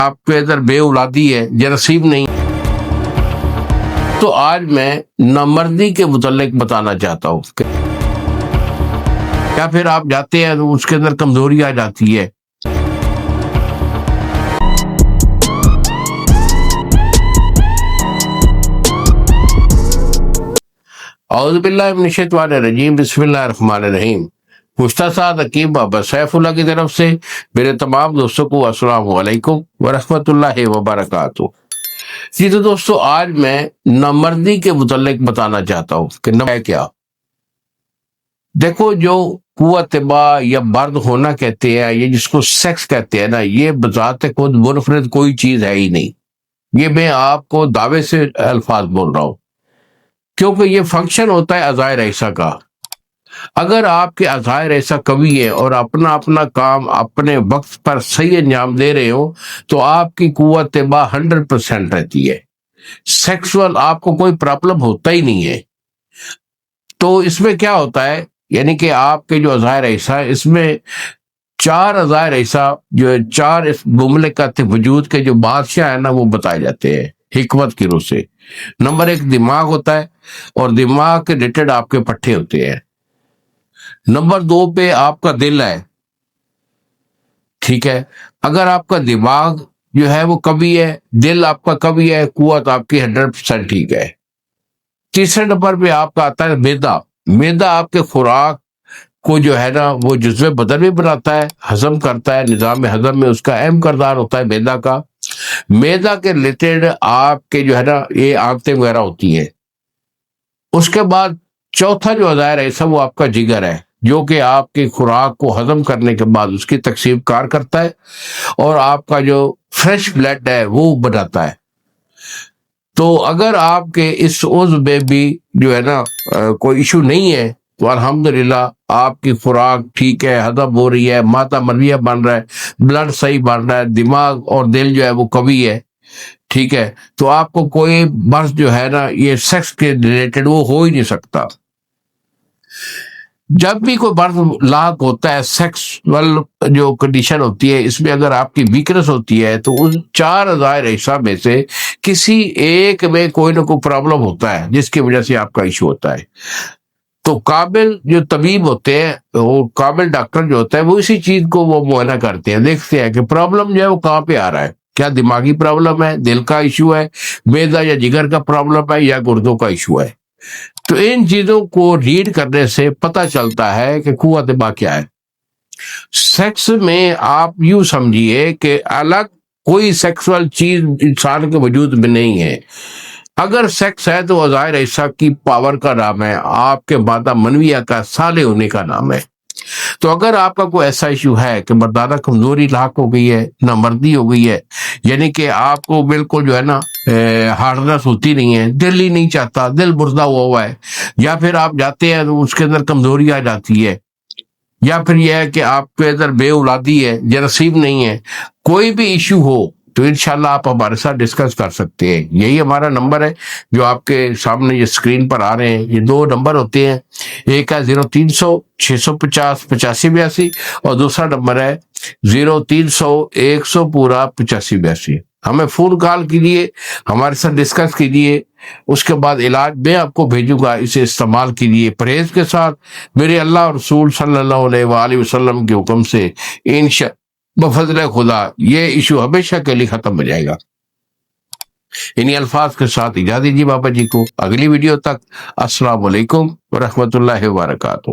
آپ کے ادھر بے اولادی ہے یا نصیب نہیں. تو آج میں نامردی کے متعلق بتانا چاہتا ہوں کہ کیا پھر آپ جاتے ہیں تو اس کے اندر کمزوری آ جاتی ہے. اعوذ باللہ من الشیطان الرجیم، بسم اللہ الرحمن الرحیم. مستعصد حکیم بابا سیف اللہ کی طرف سے میرے تمام دوستوں کو السلام علیکم ورحمۃ اللہ وبرکاتہ. جی تو دوستو، آج میں نامردی کے متعلق بتانا چاہتا ہوں کہ ہے کیا. دیکھو، جو قوت با یا مرد ہونا کہتے ہیں، یہ جس کو سیکس کہتے ہیں نا، یہ بذات خود منفرد کوئی چیز ہے ہی نہیں. یہ میں آپ کو دعوے سے الفاظ بول رہا ہوں، کیونکہ یہ فنکشن ہوتا ہے اعضائے رئیسہ کا. اگر آپ کے اعضائے رئیسہ قوی ہے اور اپنا کام اپنے وقت پر صحیح انجام دے رہے ہو تو آپ کی قوت با 100% رہتی ہے. سیکسول آپ کو کوئی پرابلم ہوتا ہی نہیں ہے. تو اس میں کیا ہوتا ہے، یعنی کہ آپ کے جو اعضائے رئیسہ ہے، اس میں 4 اعضائے رئیسہ جو 4 اس مملکت وجود کے جو بادشاہ ہیں نا، وہ بتائے جاتے ہیں حکمت کی روح سے. نمبر 1 دماغ ہوتا ہے، اور دماغ کے ریلیٹڈ آپ کے پٹھے ہوتے ہیں. نمبر 2 پہ آپ کا دل ہے. ٹھیک ہے، اگر آپ کا دماغ جو ہے وہ قوی ہے، دل آپ کا قوی ہے، قوت آپ کی 100% ٹھیک ہے. تیسرے نمبر پہ آپ کا آتا ہے معدہ. معدہ آپ کے خوراک کو جو ہے نا وہ جزو بدن میں بناتا ہے، ہضم کرتا ہے. نظام ہضم میں اس کا اہم کردار ہوتا ہے معدہ کا. معدہ کے ریلیٹڈ آپ کے جو ہے نا یہ آنتیں وغیرہ ہوتی ہیں. اس کے بعد چوتھا جو اعضائے رئیسہ وہ آپ کا جگر ہے، جو کہ آپ کی خوراک کو ہضم کرنے کے بعد اس کی تقسیم کار کرتا ہے اور آپ کا جو فریش بلڈ ہے وہ بناتا ہے. تو اگر آپ کے اس عضو میں بھی جو ہے نا کوئی ایشو نہیں ہے تو الحمدللہ آپ کی خوراک ٹھیک ہے، ہضم ہو رہی ہے، مادہ مرویہ بن رہا ہے، بلڈ صحیح بن رہا ہے، دماغ اور دل جو ہے وہ قوی ہے. ٹھیک ہے، تو آپ کو کوئی مرض جو ہے نا یہ سیکس کے ریلیٹڈ وہ ہو ہی نہیں سکتا. جب بھی کوئی مرض لاحق ہوتا ہے، سیکسول جو کنڈیشن ہوتی ہے، اس میں اگر آپ کی ویکنس ہوتی ہے تو ان 4 اعضائے رئیسہ میں سے کسی ایک میں کوئی نہ کوئی پرابلم ہوتا ہے جس کی وجہ سے آپ کا ایشو ہوتا ہے. تو قابل جو طبیب ہوتے ہیں، وہ قابل ڈاکٹر جو ہوتا ہے، وہ اسی چیز کو وہ معائنہ کرتے ہیں، دیکھتے ہیں کہ پرابلم جو ہے وہ کہاں پہ آ رہا ہے. کیا دماغی پرابلم ہے، دل کا ایشو ہے، معدہ یا جگر کا پرابلم ہے، یا گردوں کا ایشو ہے. تو ان چیزوں کو ریڈ کرنے سے پتہ چلتا ہے کہ قوت با کیا ہے. سیکس میں آپ یوں سمجھیے کہ الگ کوئی سیکسول چیز انسان کے وجود میں نہیں ہے. اگر سیکس ہے تو اعضائے رئیسہ کی پاور کا نام ہے، آپ کے مادہ منویہ کا صالح ہونے کا نام ہے. تو اگر آپ کا کوئی ایسا ایشو ہے کہ مردانہ کمزوری لاحق ہو گئی ہے، نامردی ہو گئی ہے، یعنی کہ آپ کو بالکل جو ہے نا ہارڈنس ہوتی نہیں ہے، دل ہی نہیں چاہتا، دل مردہ ہوا ہے، یا پھر آپ جاتے ہیں تو اس کے اندر کمزوری آ جاتی ہے، یا پھر یہ ہے کہ آپ کے اندر بے اولادی ہے یا نصیب نہیں ہے، کوئی بھی ایشو ہو تو انشاءاللہ آپ ہمارے ساتھ ڈسکس کر سکتے ہیں. یہی ہمارا نمبر ہے جو آپ کے سامنے یہ اسکرین پر آ رہے ہیں. یہ 2 نمبر ہوتے ہیں، ایک ہے 0300 650 8582 اور دوسرا نمبر ہے 0300 100 پورا 8582. ہمیں فون کال کیجیے، ہمارے ساتھ ڈسکس کیجیے، اس کے بعد علاج میں آپ کو بھیجوں گا، اسے استعمال کیجیے پرہیز کے ساتھ. میرے اللہ اور رسول صلی اللہ علیہ وآلہ وسلم کے حکم سے بفضل خدا یہ ایشو ہمیشہ کے لیے ختم ہو جائے گا. انہی الفاظ کے ساتھ اجازت دیجیے بابا جی کو. اگلی ویڈیو تک السلام علیکم ورحمۃ اللہ وبرکاتہ.